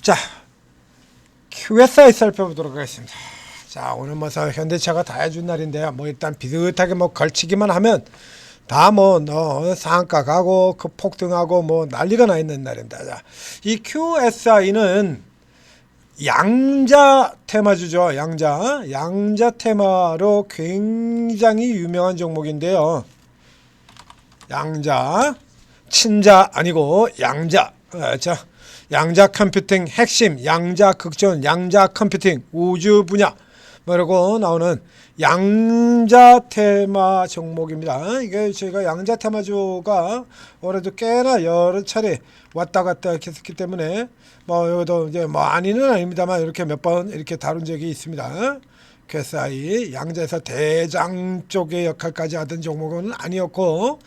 자, QSI 살펴보도록 하겠습니다. 자, 오늘 뭐 현대차가 다 해준 날인데요. 뭐 일단 비슷하게 뭐 걸치기만 하면 다 뭐 상한가 가고 그 폭등하고 뭐 난리가 나 있는 날입니다. 자, 이 QSI는 양자 테마주죠. 양자 테마로 굉장히 유명한 종목인데요. 양자, 친자 아니고 양자. 자, 양자 컴퓨팅 핵심, 양자 극전, 양자 컴퓨팅 우주 분야 뭐라고 나오는 양자 테마 종목입니다. 이게 저희가 양자 테마주가 올해도 꽤나 여러 차례 왔다 갔다 했기 때문에 뭐 여기도 이제 뭐 아니는 아닙니다만 이렇게 몇 번 이렇게 다룬 적이 있습니다. QSI 양자에서 대장 쪽의 역할까지 하던 종목은 아니었고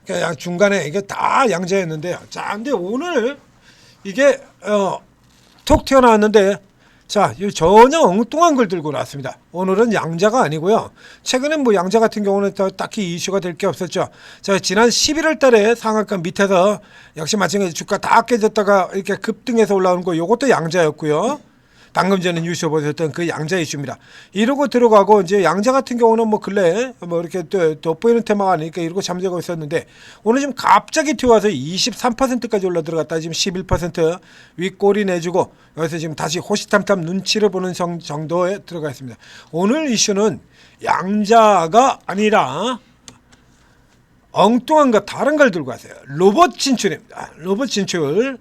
그냥 중간에 이게 다 양자였는데요. 자, 근데 오늘 이게 톡 튀어나왔는데 자, 전혀 엉뚱한 걸 들고 나왔습니다. 오늘은 양자가 아니고요. 최근에 뭐 양자 같은 경우는 딱히 이슈가 될 게 없었죠. 자, 지난 11월 달에 상한가 밑에서 역시 마찬가지 주가 다 깨졌다가 이렇게 급등해서 올라오는 거 요것도 양자였고요. 방금 전에 뉴스 보셨던 그 양자 이슈입니다. 이러고 들어가고 이제 양자 같은 경우는 뭐 근래 뭐 이렇게 돋보이는 테마가 아니니까 이러고 잠재고 있었는데 오늘 지금 갑자기 튀어와서 23%까지 올라 들어갔다 지금 11% 윗꼬리 내주고 여기서 지금 다시 호시탐탐 눈치를 보는 정도에 들어가 있습니다. 오늘 이슈는 양자가 아니라 엉뚱한 거 다른 걸 들고 왔어요. 로봇 진출입니다. 로봇 진출.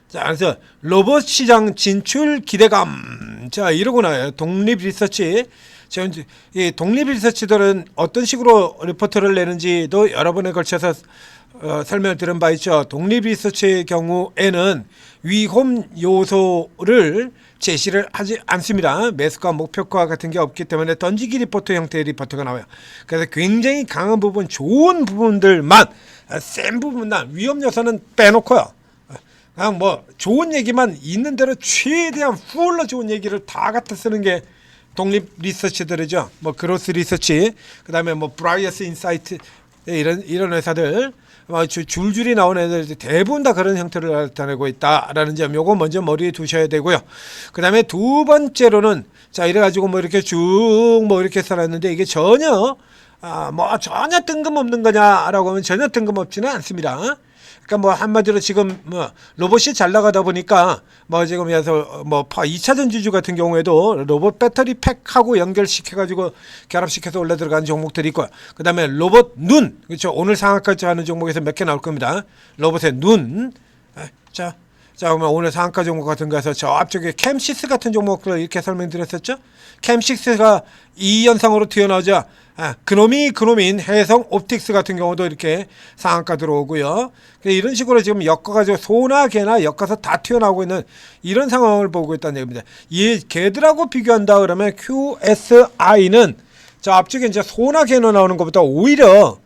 자, 그래서 로봇 시장 진출 기대감. 자, 이러고 나요. 독립 리서치. 이 독립 리서치들은 어떤 식으로 리포트를 내는지도 여러 번에 걸쳐서 설명을 드린 바 있죠. 독립 리서치의 경우에는 위험 요소를 제시를 하지 않습니다. 매수가 목표가 같은 게 없기 때문에 던지기 리포트 형태의 리포트가 나와요. 그래서 굉장히 강한 부분, 좋은 부분들만, 센 부분만, 위험 요소는 빼놓고요. 그냥 뭐 좋은 얘기만 있는 대로 최대한 풀로 좋은 얘기를 다 갖다 쓰는 게 독립 리서치들이죠. 뭐 그로스 리서치, 그다음에 뭐 브라이어스 인사이트 이런 회사들 줄줄이 나오는 애들 대부분 다 그런 형태를 나타내고 있다라는 점 요거 먼저 머리에 두셔야 되고요. 그다음에 두 번째로는 자 이래가지고 뭐 이렇게 쭉 뭐 이렇게 살았는데 이게 전혀 뭐 전혀 뜬금없는 거냐라고 하면 전혀 뜬금없지는 않습니다. 그러니까 뭐 한마디로 지금 뭐 로봇이 잘 나가다 보니까 뭐 지금 해서 뭐 2차 전지주 같은 경우에도 로봇 배터리 팩하고 연결시켜 가지고 결합시켜서 올라 들어가는 종목들이 있고 그다음에 로봇 눈 그렇죠. 오늘 상한가까지 하는 종목에서 몇 개 나올 겁니다. 로봇의 눈. 자 그러면 오늘 상한가 종목 같은 거에서 저 앞쪽에 캠시스 같은 종목을 이렇게 설명드렸었죠. 캠시스가 이 현상으로 튀어나오자 그노민 해성 옵틱스 같은 경우도 이렇게 상한가 들어오고요. 이런 식으로 지금 엮어가지고 소나 개나 엮어서 다 튀어나오고 있는 이런 상황을 보고 있다는 얘기입니다. 이 개들하고 비교한다 그러면 QSI는 저 앞쪽에 이제 소나 개나 나오는 것보다 오히려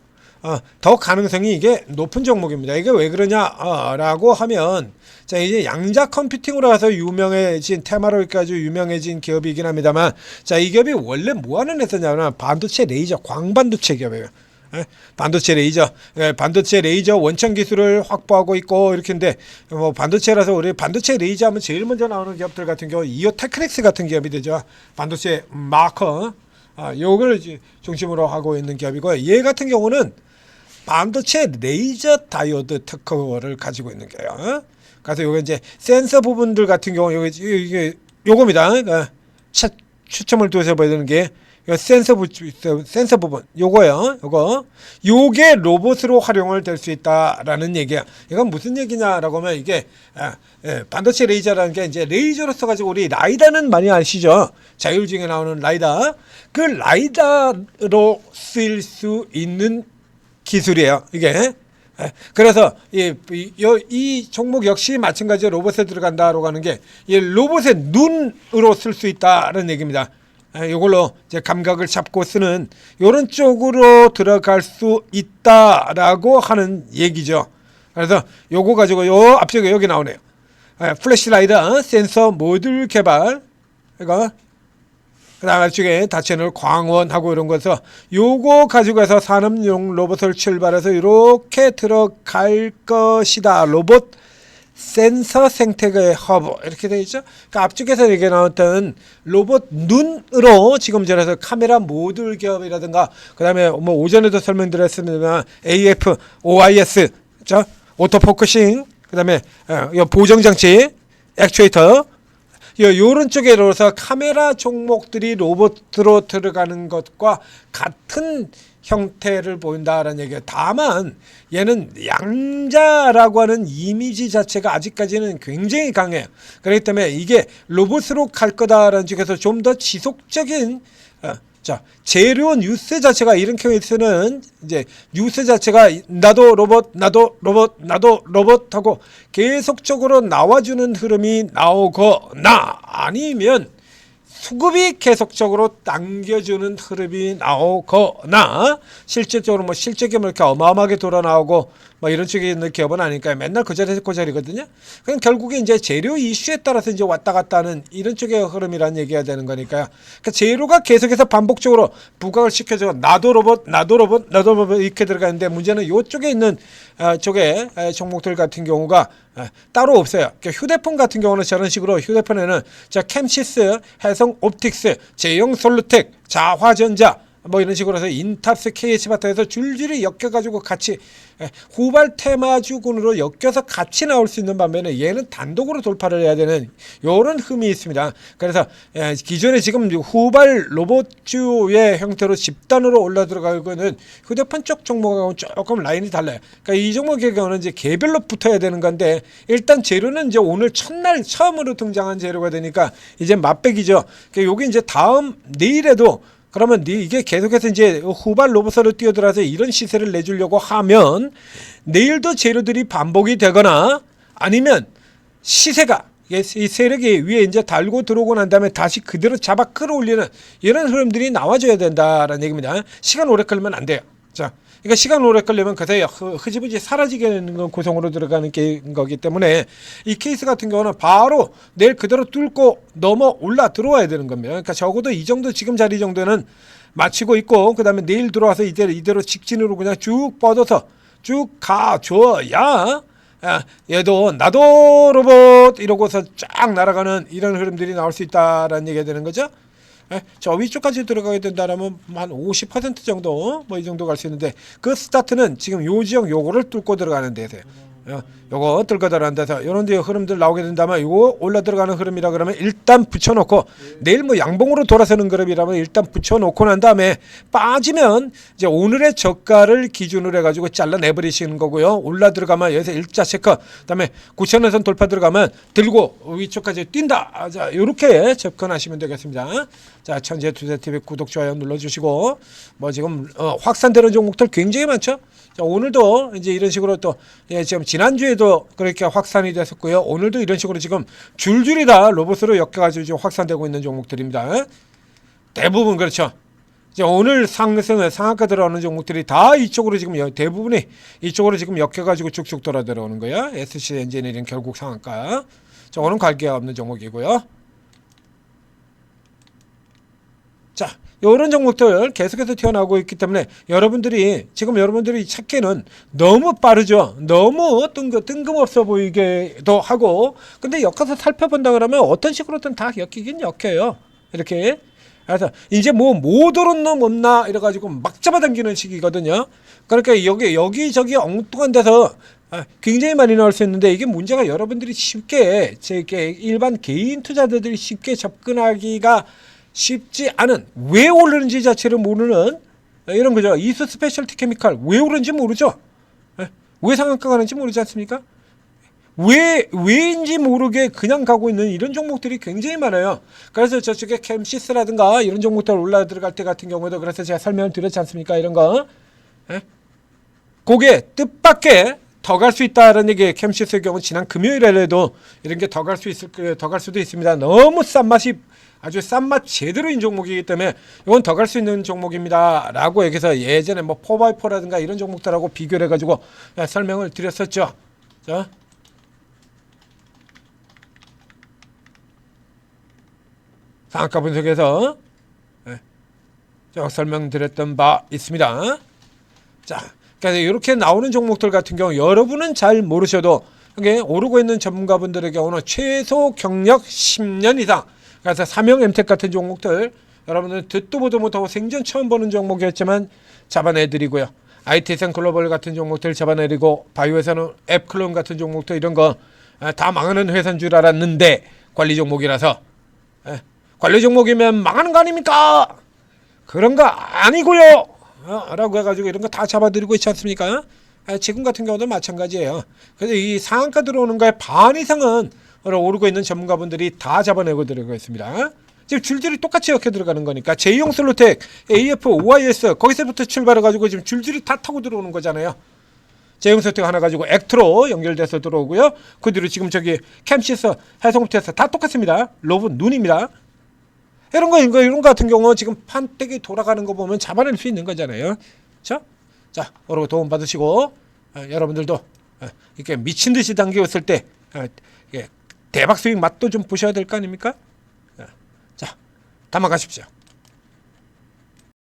더 가능성이 이게 높은 종목입니다. 이게 왜 그러냐라고 하면 자 이제 양자 컴퓨팅으로 가서 유명해진 테마로까지 유명해진 기업이긴 합니다만 자 이 기업이 원래 뭐 하는 회사냐면 반도체 레이저 광반도체 기업이에요. 반도체 레이저, 반도체 레이저 원천 기술을 확보하고 있고 이렇게인데 뭐 반도체라서 우리 반도체 레이저 하면 제일 먼저 나오는 기업들 같은 경우 이오 테크닉스 같은 기업이 되죠. 반도체 마커 요걸 중심으로 하고 있는 기업이고 얘 같은 경우는 반도체 레이저 다이오드 특허를 가지고 있는 거예요. 그래서 요게 이제 센서 부분들 같은 경우 이게 요겁니다. 그러니까 추첨을 두셔 봐야 되는 게 센서 부분 요거요. 요게 로봇으로 활용을 될 수 있다라는 얘기야. 이건 무슨 얘기냐라고 하면 이게 반도체 레이저라는 게 이제 레이저로 써가지고 우리 라이다는 많이 아시죠? 자율 중에 나오는 라이다. 그 라이다로 쓸 수 있는 기술이에요. 이게. 그래서 이 종목 역시 마찬가지로 로봇에 들어간다라고 하는 게 이 로봇의 눈으로 쓸 수 있다는 얘기입니다. 이걸로 이제 감각을 잡고 쓰는 이런 쪽으로 들어갈 수 있다라고 하는 얘기죠. 그래서 요거 가지고 요 앞쪽에 여기 나오네요. 플래시라이트 센서 모듈 개발 이거 그다음 앞쪽에 다채널 광원하고 이런 거서 요거 가지고 해서 산업용 로봇을 출발해서 이렇게 들어갈 것이다. 로봇 센서 생태계의 허브 이렇게 되어 있죠. 그러니까 앞쪽에서 얘기 나왔던 로봇 눈으로 지금 전에서 카메라 모듈 기업이라든가 그다음에 뭐 오전에도 설명드렸습니다만 AF, OIS, 자 오토 포커싱, 그다음에 보정 장치, 액추에이터 요런 쪽에로서 카메라 종목들이 로봇으로 들어가는 것과 같은 형태를 보인다라는 얘기예요. 다만 얘는 양자라고 하는 이미지 자체가 아직까지는 굉장히 강해요. 그렇기 때문에 이게 로봇으로 갈 거다라는 쪽에서 좀 더 지속적인 자 재료 뉴스 자체가 이런 케이스는 이제 뉴스 자체가 나도 로봇 하고 계속적으로 나와주는 흐름이 나오거나 아니면 수급이 계속적으로 당겨주는 흐름이 나오거나 실질적으로 뭐 실적이 뭐 이렇게 어마어마하게 돌아 나오고 뭐 이런 쪽에 있는 기업은 아니니까 맨날 그 자리에서 그 자리거든요. 그럼 결국에 이제 재료 이슈에 따라서 이제 왔다 갔다 하는 이런 쪽의 흐름이라는 얘기가 되는 거니까요. 그러니까 재료가 계속해서 반복적으로 부각을 시켜줘. 나도 로봇 이렇게 들어가는데 문제는 이쪽에 있는 쪽에 종목들 같은 경우가 따로 없어요. 그러니까 휴대폰 같은 경우는 저런 식으로 휴대폰에는 자 캠시스, 해성 옵틱스, 제용 솔루텍, 자화전자 뭐 이런 식으로 해서 인탑스, KH바타에서 줄줄이 엮여가지고 같이 후발 테마주군으로 엮여서 같이 나올 수 있는 반면에 얘는 단독으로 돌파를 해야 되는 이런 흠이 있습니다. 그래서 기존에 지금 후발 로봇주의 형태로 집단으로 올라 들어가고 있는 휴대폰 쪽 종목하고는 조금 라인이 달라요. 그러니까 이 종목의 경우는 이제 개별로 붙어야 되는 건데 일단 재료는 이제 오늘 첫날 처음으로 등장한 재료가 되니까 이제 맛배기죠. 그러니까 요게 이제 다음 내일에도 그러면 이게 계속해서 이제 후발 로봇으로 뛰어들어서 이런 시세를 내주려고 하면 내일도 재료들이 반복이 되거나 아니면 시세가 이 세력이 위에 이제 달고 들어오고 난 다음에 다시 그대로 잡아 끌어올리는 이런 흐름들이 나와줘야 된다라는 얘기입니다. 시간 오래 끌면 안 돼요. 자, 그러니까 시간 오래 끌려면 그새 흐지부지 사라지게 되는 건 고성으로 들어가는 거기 때문에 이 케이스 같은 경우는 바로 내일 그대로 뚫고 넘어 올라 들어와야 되는 겁니다. 그러니까 적어도 이 정도 지금 자리 정도는 마치고 있고 그 다음에 내일 들어와서 이대로 직진으로 그냥 쭉 뻗어서 쭉 가줘야 얘도 나도 로봇 이러고서 쫙 날아가는 이런 흐름들이 나올 수 있다라는 얘기가 되는 거죠. 저 위쪽까지 들어가게 된다면 한 50% 정도 뭐 이 정도 갈 수 있는데 그 스타트는 지금 요 지역 요거를 뚫고 들어가는 데세요. 요거 뚫고 들어가는 데서 요런 데 흐름들 나오게 된다면 요거 올라 들어가는 흐름이라 그러면 일단 붙여놓고 내일 뭐 양봉으로 돌아서는 흐름이라면 일단 붙여놓고 난 다음에 빠지면 이제 오늘의 저가를 기준으로 해가지고 잘라내버리시는 거고요. 올라 들어가면 여기서 일자 체크 그다음에 9,000원 돌파 들어가면 들고 위쪽까지 뛴다. 자 요렇게 접근하시면 되겠습니다. 자 천재투자TV 구독 좋아요 눌러주시고 뭐 지금 확산되는 종목들 굉장히 많죠. 자, 오늘도 이제 이런 식으로 또 지금 지난주에도 그렇게 확산이 됐었고요. 오늘도 이런 식으로 지금 줄줄이 다 로봇으로 엮여가지고 지금 확산되고 있는 종목들입니다. 대부분 그렇죠. 이제 오늘 상한가 들어오는 종목들이 다 이쪽으로 지금 대부분이 이쪽으로 지금 엮여가지고 쭉쭉 돌아 들어오는 거예요. SC 엔지니어링 결국 상한가. 저거는 관계가 없는 종목이고요. 자, 이런 종목들 계속해서 튀어나오고 있기 때문에 여러분들이 찾기는 너무 빠르죠. 너무 뜬금없어 보이기도 하고 근데 엮어서 살펴본다 그러면 어떤 식으로든 다 엮이긴 엮여요. 이렇게. 그래서 이제 뭐 못 오른 놈 없나 이래가지고 막 잡아당기는 시기거든요. 그러니까 여기저기 엉뚱한 데서 굉장히 많이 나올 수 있는데 이게 문제가 여러분들이 쉽게 일반 개인 투자자들이 쉽게 접근하기가 쉽지 않은 왜 오르는지 자체를 모르는 이런 거죠. 이스 스페셜티 케미칼 왜 오르는지 모르죠. 왜 상한가 가는지 모르지 않습니까? 왜인지 모르게 그냥 가고 있는 이런 종목들이 굉장히 많아요. 그래서 저쪽에 캠시스라든가 이런 종목들 올라 들어갈 때 같은 경우도 그래서 제가 설명을 드렸지 않습니까? 이런 거 그게 뜻밖의 더 갈 수 있다는 얘기. 캠시스의 경우 지난 금요일에도 이런 게 더 갈 수도 있습니다. 너무 아주 싼 맛 제대로인 종목이기 때문에 이건 더 갈 수 있는 종목입니다 라고 여기서 예전에 뭐 4x4라든가 이런 종목들하고 비교를 해가지고 설명을 드렸었죠. 자, 상한가 분석에서 설명드렸던 바 있습니다. 자, 그래서 이렇게 나오는 종목들 같은 경우 여러분은 잘 모르셔도 이게 오르고 있는 전문가분들의 경우는 최소 경력 10년 이상. 그래서 삼형 엠텍 같은 종목들 여러분들 듣도 보도 못하고 생전 처음 보는 종목이었지만 잡아내드리고요. IT선 글로벌 같은 종목들 잡아내리고 바이오에서는 앱클론 같은 종목들 이런 거 다 망하는 회사인 줄 알았는데 관리 종목이라서 관리 종목이면 망하는 거 아닙니까? 그런 거 아니고요. 라고 해가지고 이런 거 다 잡아드리고 있지 않습니까? 지금 같은 경우도 마찬가지예요. 그래서 이 상한가 들어오는 거에 반 이상은 오르고 있는 전문가분들이 다 잡아내고 들어가고 있습니다. 지금 줄줄이 똑같이 이렇게 들어가는 거니까 제2용 솔로텍, AF, OIS 거기서부터 출발해가지고 지금 줄줄이 다 타고 들어오는 거잖아요. 제2용 솔로텍 하나 가지고 액트로 연결돼서 들어오고요. 그 뒤로 지금 저기 캠시스, 해성부터해서 다 똑같습니다. 로봇 눈입니다. 이런 거 같은 경우 지금 판때기 돌아가는 거 보면 잡아낼 수 있는 거잖아요. 그렇죠? 자, 여러분 도움 받으시고 여러분들도 이렇게 미친 듯이 당기었을 때 대박 수익 맛도 좀 보셔야 될 거 아닙니까? 자, 담아가십시오.